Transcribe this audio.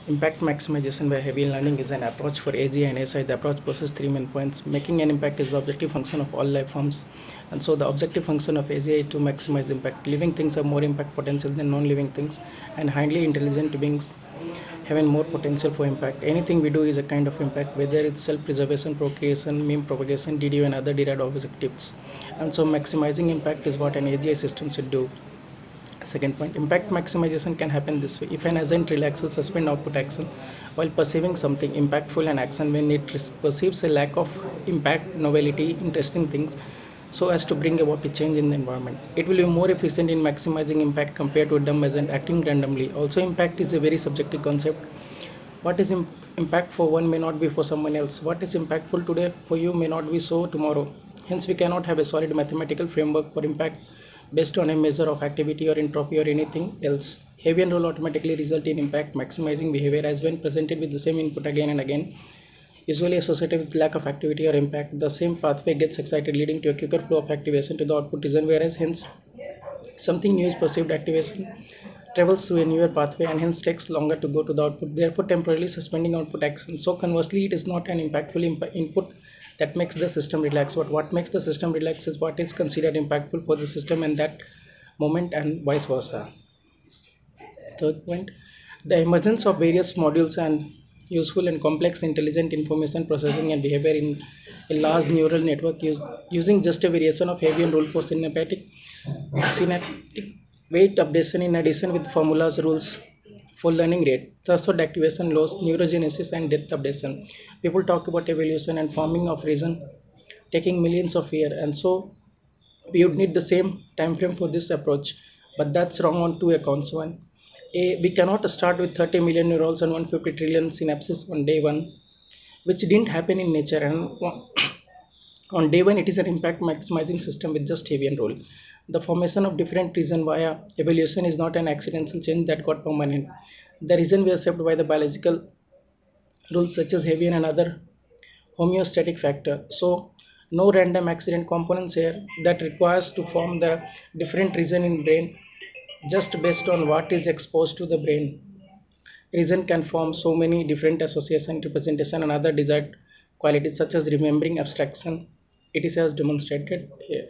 Impact maximization by Hebbian learning is an approach for AGi and ASI. The approach possesses three main points. Making an impact is the objective function of all life forms, and so the objective function of AGI is to maximize the impact. Living things have more impact potential than non-living things, and highly intelligent beings having more potential for impact. Anything we do is a kind of impact, whether it's self-preservation, procreation, meme propagation, DDO, and other derived objectives. And so maximizing impact is what an AGI system should do. Second point, impact maximization can happen this way. If an agent relaxes suspend output action while perceiving something impactful and action when it perceives a lack of impact, novelty, interesting things, so as to bring about a change in the environment. It will be more efficient in maximizing impact compared to a dumb agent acting randomly. Also, impact is a very subjective concept. What is impact for one may not be for someone else. What is impactful today for you may not be so tomorrow. Hence, we cannot have a solid mathematical framework for impact based on a measure of activity or entropy or anything else. Hebbian rule automatically result in impact maximizing behavior as when presented with the same input again and again, usually associated with lack of activity or impact. The same pathway gets excited, leading to a quicker flow of activation to the output region, whereas hence something new is perceived activation travels through a newer pathway and hence takes longer to go to the output, therefore temporarily suspending output action. So conversely, it is not an impactful input that makes the system relax, but what makes the system relax is what is considered impactful for the system in that moment, and vice versa. Third point, the emergence of various modules and useful and complex intelligent information processing and behavior in a large neural network using just a variation of Hebbian rule for synaptic weight updation in addition with formulas rules for learning rate, threshold activation loss, neurogenesis, and depth updation. People talk about evolution and forming of reason taking millions of years, and so we would need the same time frame for this approach, but that's wrong on two accounts. One, we cannot start with 30 million neurons and 150 trillion synapses on day one, which didn't happen in nature, and on day one it is an impact maximizing system with just Hebbian rule. The formation of different regions via evolution is not an accidental change that got permanent. The reason were shaped by the biological rules such as Hebbian and other homeostatic factor. So no random accident components here that requires to form the different region in brain just based on what is exposed to the brain. Reason can form so many different association, representation, and other desired qualities such as remembering, abstraction. It is as demonstrated here.